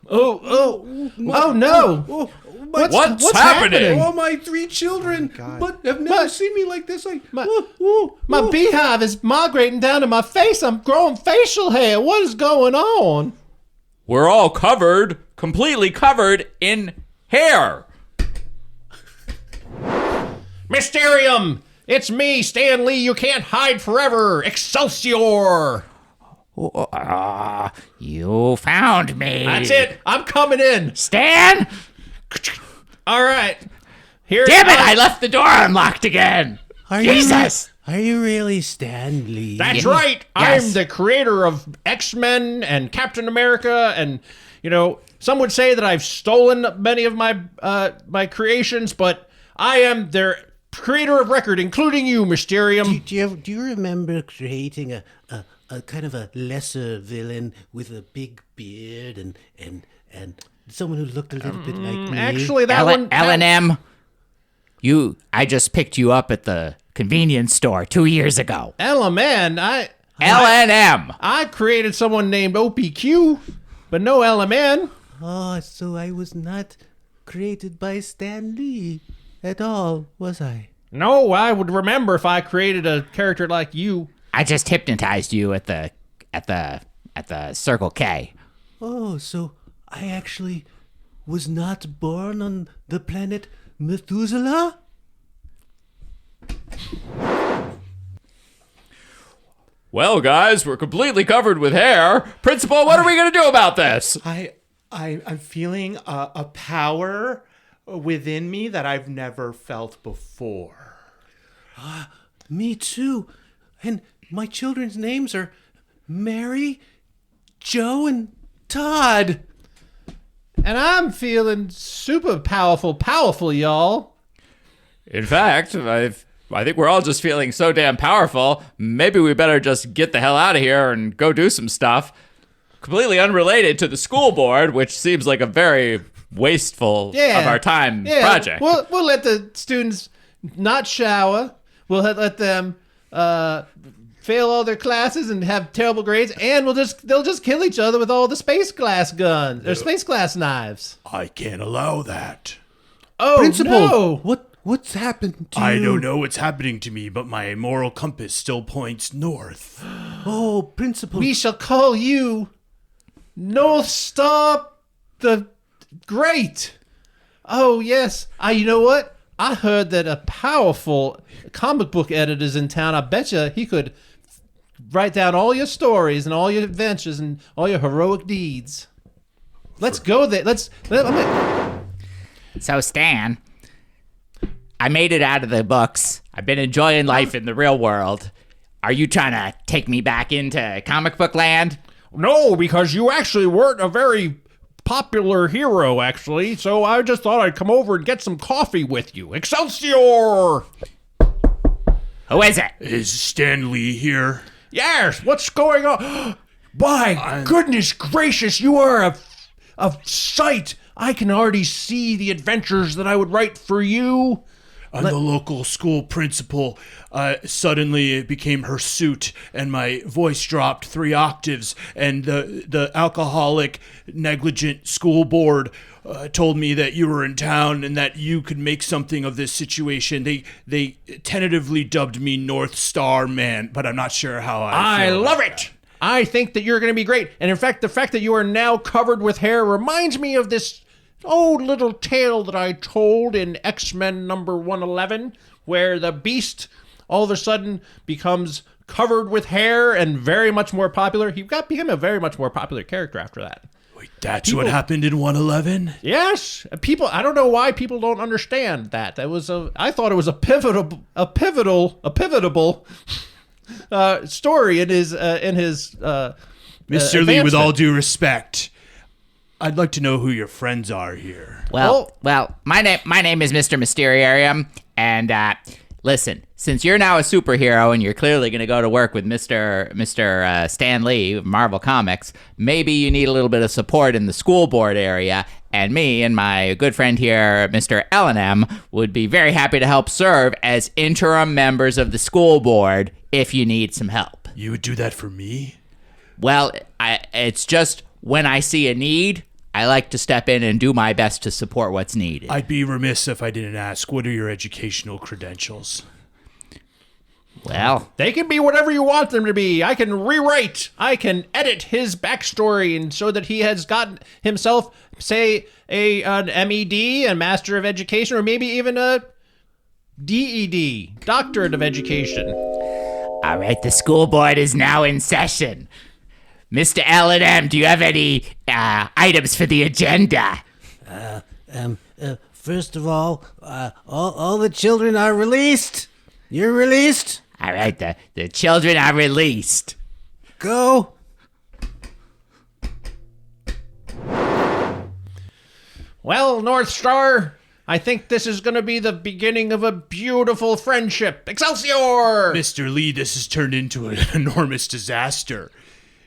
Oh no! What's happening? Oh, my 3 children, but have never seen me like this. My beehive is migrating down to my face. I'm growing facial hair. What is going on? We're all covered, completely covered in hair. Mysterium! It's me, Stan Lee. You can't hide forever. Excelsior! You found me. That's it. I'm coming in. Stan? All right. Here. Damn it, I left the door unlocked again. Jesus. Are you really Stan Lee? That's right. Yes. I'm the creator of X-Men and Captain America, and some would say that I've stolen many of my my creations, but I am their creator of record, including you, Mysterium. Do you remember creating a kind of a lesser villain with a big beard and someone who looked a little bit like me? Actually, that one. L&M. I just picked you up at the convenience store 2 years ago. L-Man, L&M. I created someone named OPQ, but no L-Man. Oh, so I was not created by Stan Lee at all, was I? No, I would remember if I created a character like you. I just hypnotized you at the Circle K. Oh, so I actually was not born on the planet Methuselah? Well, guys, we're completely covered with hair. Principal, what are we going to do about this? I'm feeling a power within me that I've never felt before. Me too. And my children's names are Mary, Joe, and Todd. And I'm feeling super powerful, y'all. In fact, I think we're all just feeling so damn powerful. Maybe we better just get the hell out of here and go do some stuff. Completely unrelated to the school board, which seems like a very wasteful of our time project. We'll let the students not shower. We'll let them fail all their classes and have terrible grades, and they'll just kill each other with all the space glass guns or space glass knives. I can't allow that. Oh, Principal, no! what's happened to you? I don't know what's happening to me, but my moral compass still points north. Oh, Principal. We shall call you North Star the Great. Oh, yes. You know what? I heard that a powerful comic book editor's in town. I bet you he could write down all your stories and all your adventures and all your heroic deeds. Let's go there. So, Stan, I made it out of the books. I've been enjoying life in the real world. Are you trying to take me back into comic book land? No, because you actually weren't a very popular hero, actually. So I just thought I'd come over and get some coffee with you. Excelsior! Who is it? Is Stan Lee here? Yes, what's going on? My goodness gracious, you are a sight. I can already see the adventures that I would write for you. I'm the local school principal. Suddenly it became hirsute, and my voice dropped 3 octaves, and the alcoholic, negligent school board told me that you were in town and that you could make something of this situation. They tentatively dubbed me North Star Man, but I'm not sure how I feel love about it. I think that you're going to be great. And in fact, the fact that you are now covered with hair reminds me of this old little tale that I told in X-Men number 111, where the Beast all of a sudden becomes covered with hair and very much more popular. He became a very much more popular character after that. Wait, that's what happened in 111? Yes, people. I don't know why people don't understand that. I thought it was a pivotal story in his Mr. Lee, with all due respect, I'd like to know who your friends are here. Well, my name is Mr. Mysteriarium, and listen, since you're now a superhero and you're clearly going to go to work with Mr. Stan Lee of Marvel Comics, maybe you need a little bit of support in the school board area, and me and my good friend here, Mr. L&M, would be very happy to help serve as interim members of the school board if you need some help. You would do that for me? Well, it's just when I see a need, I like to step in and do my best to support what's needed. I'd be remiss if I didn't ask, what are your educational credentials? Well, They can be whatever you want them to be. I can rewrite. I can edit his backstory and so that he has gotten himself, say, an MED, a Master of Education, or maybe even a DED, Doctorate of Education. all right, the school board is now in session. Mr. L&M, do you have any items for the agenda? First of all the children are released. You're released. All right, the children are released. Go. Well, North Star, I think this is going to be the beginning of a beautiful friendship. Excelsior! Mr. Lee, this has turned into an enormous disaster.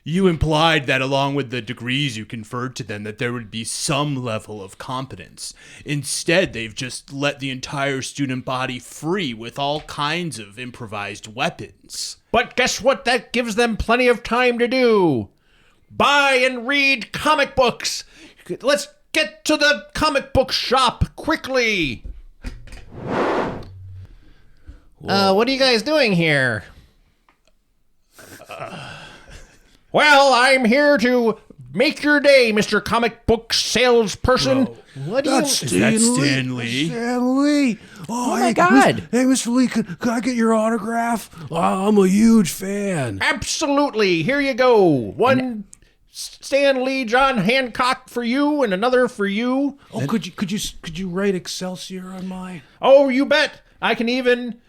You implied that along with the degrees you conferred to them that there would be some level of competence. Instead, they've just let the entire student body free with all kinds of improvised weapons. But guess what that gives them plenty of time to do? Buy and read comic books. Let's get to the comic book shop quickly. What are you guys doing here? Well, I'm here to make your day, Mr. Comic Book Salesperson. What do you... Is that Stan Lee? Stan Lee. Oh my God. Hey, Mr. Lee, could I get your autograph? I'm a huge fan. Absolutely. Here you go. One Stan Lee, John Hancock for you, and another for you. Oh, could you write Excelsior on mine? Oh, you bet. I can even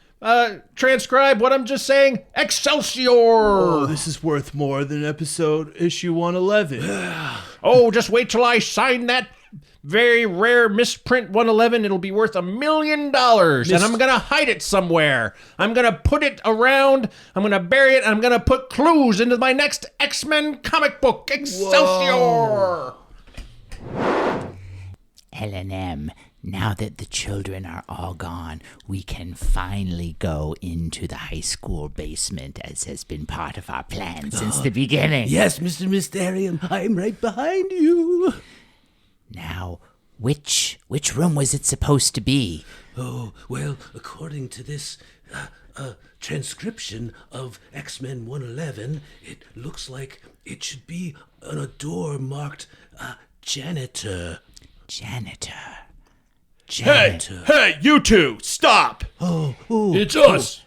transcribe what I'm just saying. Excelsior. Oh, this is worth more than issue 111. Oh, just wait till I sign that very rare misprint 111. It'll be worth $1 million, and I'm gonna hide it somewhere. I'm gonna put it around. I'm gonna bury it. And I'm gonna put clues into my next X-Men comic book. Excelsior. L&M, now that the children are all gone, we can finally go into the high school basement, as has been part of our plan since the beginning. Yes, Mr. Mysterium, I'm right behind you. Now, which room was it supposed to be? Oh, well, according to this transcription of X-Men 111, it looks like it should be on a door marked janitor. Janitor. Hey, you two, stop! It's us.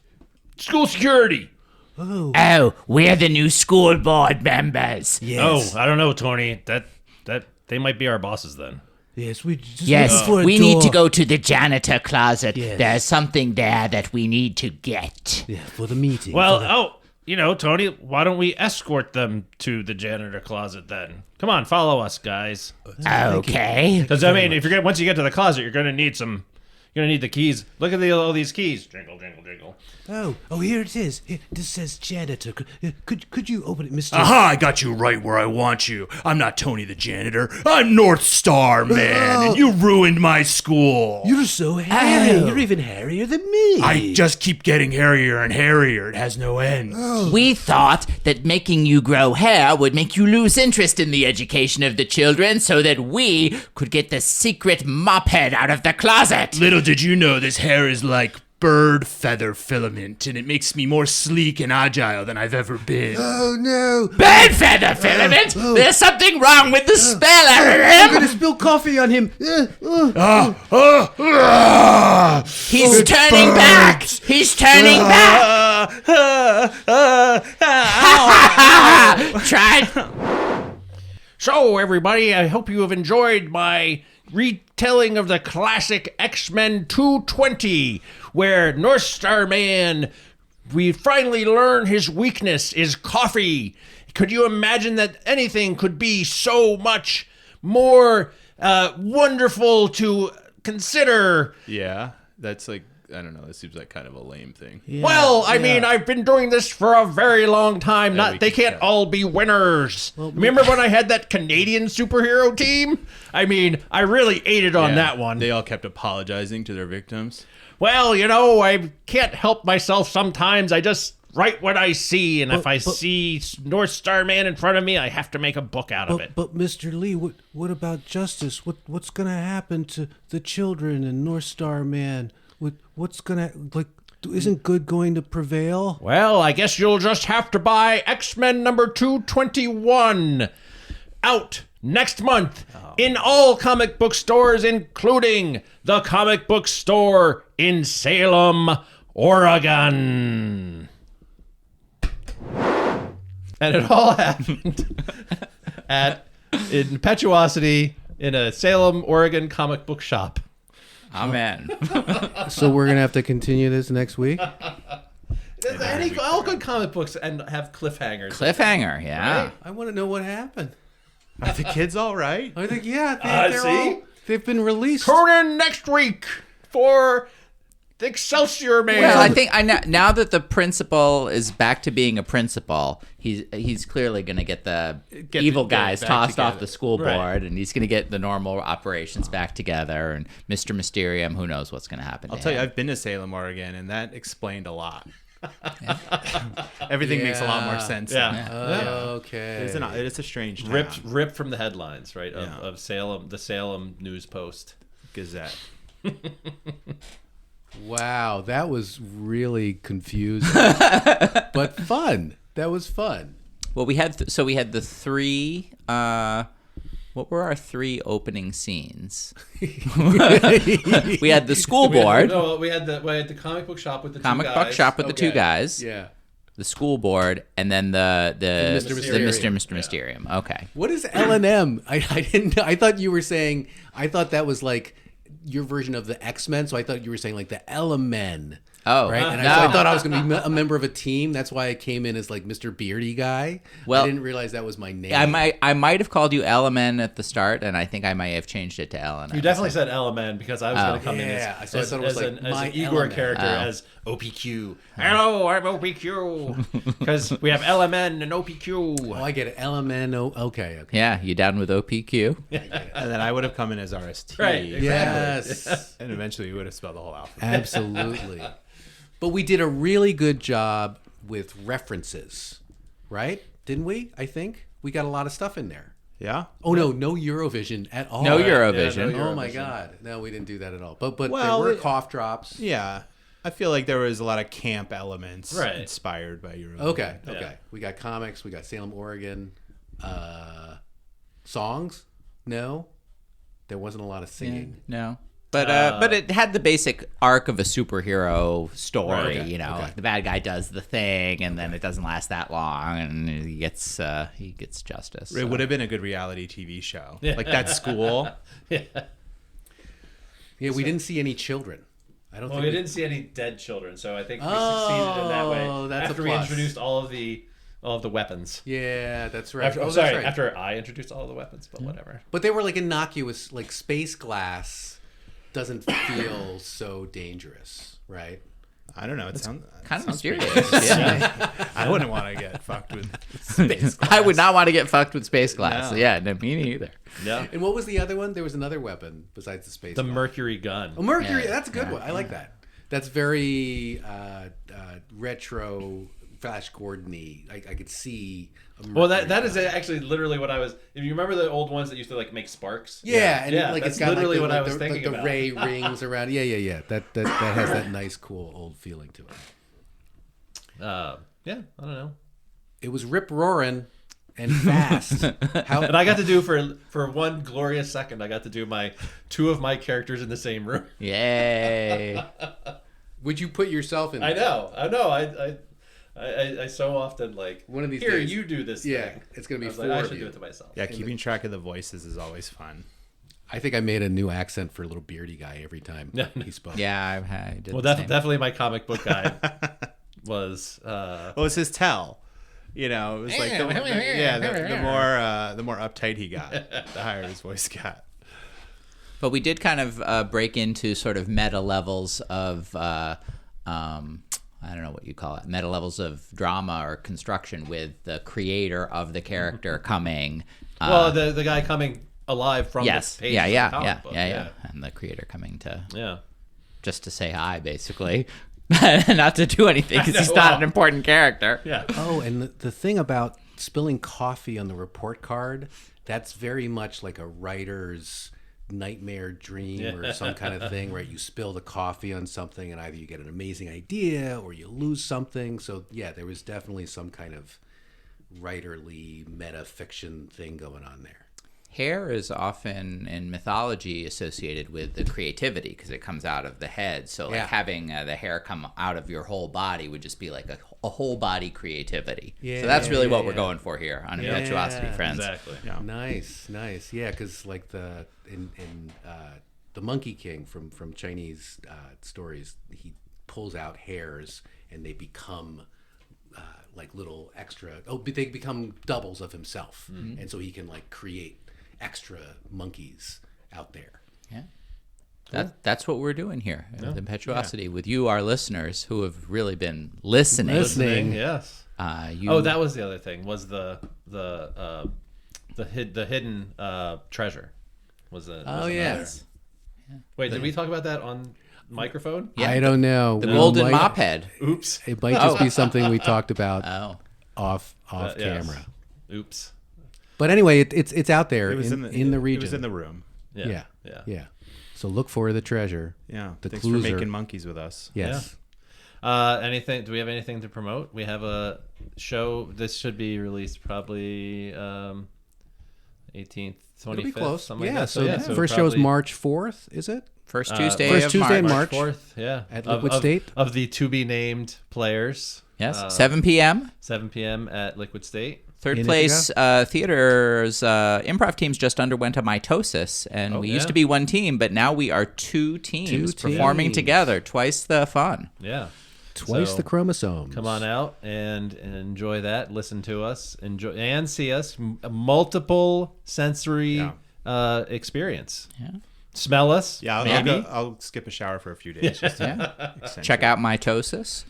School security. Oh, we're the new school board members. Yes. Oh, I don't know, Tony. That they might be our bosses then. Yes, we just Yes, looking for a we need to door. go to the janitor closet. Yes. There's something there that we need to get. Yeah, for the meeting. Well, Tony, why don't we escort them to the janitor closet then? Come on, follow us, guys. Okay. Because once you get to the closet, you're gonna need the keys. Look at all these keys. Jingle, jingle, jingle. Oh, here it is. This says janitor. Could you open it, Mr. Aha, I got you right where I want you. I'm not Tony the janitor. I'm North Star, man, and you ruined my school. You're so hairy. You're even hairier than me. I just keep getting hairier and hairier. It has no end. We thought that making you grow hair would make you lose interest in the education of the children so that we could get the secret mop head out of the closet. Little did you know this hair is like bird feather filament, and it makes me more sleek and agile than I've ever been. Oh, no. Bird feather filament? There's something wrong with the spell, I'm L&M. going to spill coffee on him. He's turning back. He's turning back. Try. So, everybody, I hope you have enjoyed my retelling of the classic X-Men 220, where North Star Man, we finally learn his weakness is coffee. Could you imagine that anything could be so much more wonderful to consider? Yeah, that's like, I don't know. That seems like kind of a lame thing. Well, I mean, I've been doing this for a very long time. They can't all be winners. Remember when I had that Canadian superhero team? I mean, I really ate it on that one. They all kept apologizing to their victims. Well, you know, I can't help myself sometimes. I just write what I see, and if I see North Star Man in front of me, I have to make a book out of it. But Mr. Lee, what about justice? What's gonna happen to the children and North Star Man? What's gonna, like, isn't good going to prevail? Well, I guess you'll just have to buy X-Men number 221 out next month in all comic book stores, including the comic book store in Salem, Oregon. And it all happened at Impetuosity in a Salem, Oregon comic book shop. Amen. So we're gonna have to continue this next week. All good comic books and have cliffhangers. Cliffhanger, yeah. I want to know what happened. Are the kids all right? I think they've been released. Tune in next week for the Excelsior Man. Well, I think now that the principal is back to being a principal, he's clearly going to get the evil guys back tossed together. off the school board, and he's going to get the normal operations back together. And Mr. Mysterium, who knows what's going to happen? I'll tell you, I've been to Salem, Oregon, and that explained a lot. Everything makes a lot more sense. Yeah. Okay. It's a strange town. Ripped from the headlines, right? Of Salem, the Salem News Post Gazette. Wow, that was really confusing, but fun. That was fun. Well, we had the three. What were our three opening scenes? We had the school board. No, we had the comic book shop with the Comic two book guys. shop with the two guys. Yeah. The school board, and then the Mr. Mysterium. Okay. What is L&M? I didn't. I thought you were saying. I thought that was like your version of the X-Men. So I thought you were saying like the L-Men. Oh, right. And no. I thought I was going to be a member of a team. That's why I came in as like Mr. Beardy guy. Well, I didn't realize that was my name. I might have called you Elemen at the start, and I think I might have changed it to Ellen. You definitely said Elemen because I was going to come in as, so I thought it was as like my an Igor Element. character as OPQ. Hello, I'm OPQ. Because we have Elemen and OPQ. Oh, I get it. L-M-N. Okay. Yeah, you down with OPQ? And then I would have come in as RST. Right, exactly. Yes. And eventually we would have spelled the whole alphabet. Absolutely. But we did a really good job with references, right? Didn't we? I think we got a lot of stuff in there. Yeah? Oh no Eurovision at all. No Eurovision. Yeah, no Oh my God! No, we didn't do that at all. But Well, there were cough drops. Yeah. I feel like there was a lot of camp elements Right. inspired by Eurovision. Okay. Yeah. We got comics. We got Salem, Oregon. Songs? No, there wasn't a lot of singing. No. But it had the basic arc of a superhero story. Right, okay, You know, the bad guy does the thing, and then it doesn't last that long, and he gets justice. It would have been a good reality TV show. Like that school. Yeah, we didn't see any children. I don't Well, think we didn't see any dead children, so I think we succeeded in that way. That's a after we plus. introduced all of the weapons. Yeah, that's right. After, That's sorry, right. after I introduced all the weapons, but whatever. But they were like innocuous, like space glass doesn't feel so dangerous, right? I don't know. It sounds kind of sounds mysterious. Yeah. I wouldn't want to get fucked with space. I would not want to get fucked with space glass. No. Yeah, no, me neither. Yeah. And what was the other one? There was another weapon besides the space The glass. Mercury gun. Oh, Mercury. Yeah, That's a good one. I like that. That's very retro, Flash Gordon-y. I could see a Well, Mercury that is gun. actually literally what I was. If you remember the old ones that used to like make sparks. Yeah, and like that's it's got literally like what I was thinking the about. ray rings around. Yeah. That has that nice, cool old feeling to it. Yeah, I don't know. It was rip roaring and fast. And I got to do for one glorious second. I got to do two of my characters in the same room. Yay. Would you put yourself in? I know. I so often One of these here days- you do this Yeah, thing. it's gonna be I was four like, I of should you. do it to myself. Yeah, keeping track of the voices is always fun. I think I made a new accent for a little beardy guy every time he spoke. Yeah, I did. Well, the same. definitely my comic book guy was. Well, it's his tell. It was like the more uptight he got, the higher his voice got. But we did kind of break into sort of meta levels of, I don't know what you call it, meta levels of drama or construction with the creator of the character coming. Well, the guy coming alive from Yes, the page yeah, of yeah, the comic yeah, book. yeah, and the creator coming to Yeah. just to say hi, basically, not to do anything because he's not an important character. Yeah. Oh, and the thing about spilling coffee on the report card, that's very much like a writer's nightmare dream or some kind of thing where you spill the coffee on something and either you get an amazing idea or you lose something. So yeah, there was definitely some kind of writerly meta fiction thing going on there. Hair is often in mythology associated with the creativity because it comes out of the head. So like Yeah. having the hair come out of your whole body would just be like a whole body creativity. Yeah, so that's really what we're yeah. going for here on Impetuosity, friends. Exactly. Yeah. Nice. Yeah, because like in the Monkey King from Chinese stories, he pulls out hairs and they become like little extra. Oh, they become doubles of himself, and so he can like create extra monkeys out there. Yeah. That's what we're doing here with Impetuosity with you, our listeners, who have really been listening. Listening, yes. You, That was the other thing. Was the hidden treasure? Was Oh yes. Wait, did we talk about that on microphone? Yeah. I don't know. the We golden might- mop head. Oops. It might just be something we talked about Oh. off Yes. camera. Oops. But anyway, it's out there It was in the region. It was in the room. Yeah. Yeah. So look for the treasure. Yeah. The Thanks clues for making are- monkeys with us. Yes. Anything? Do we have anything to promote? We have a show. This should be released probably 18th, 25th. It'll be close. Something Yeah. like that. So first show is March 4th, is it? First Tuesday First of Tuesday in March. March. 4th. Yeah. At Liquid State? of the to be named players. Yes, 7 p.m. 7 p.m. at Liquid State. Third In place theater's improv teams just underwent a mitosis, and we used yeah. to be one team, but now we are two teams performing teams. together, twice the fun. Yeah. Twice So, the chromosomes. Come on out and enjoy that. Listen to us, enjoy and see us. A multiple sensory experience. Yeah. Smell us. Yeah, Maybe. I'll skip a shower for a few days. Just to accentuate. Check out mitosis.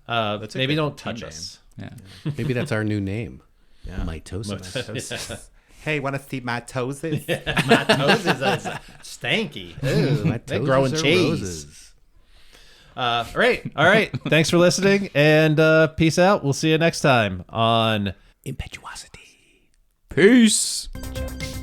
That's a Maybe good don't team touch name. us. Yeah. Maybe that's our new name. Yeah. Mitosis. Hey, want to see my toes? My toes is stanky. My They're toes growing are cheese. roses. All right. Thanks for listening, and peace out. We'll see you next time on Impetuosity. Peace. Ciao.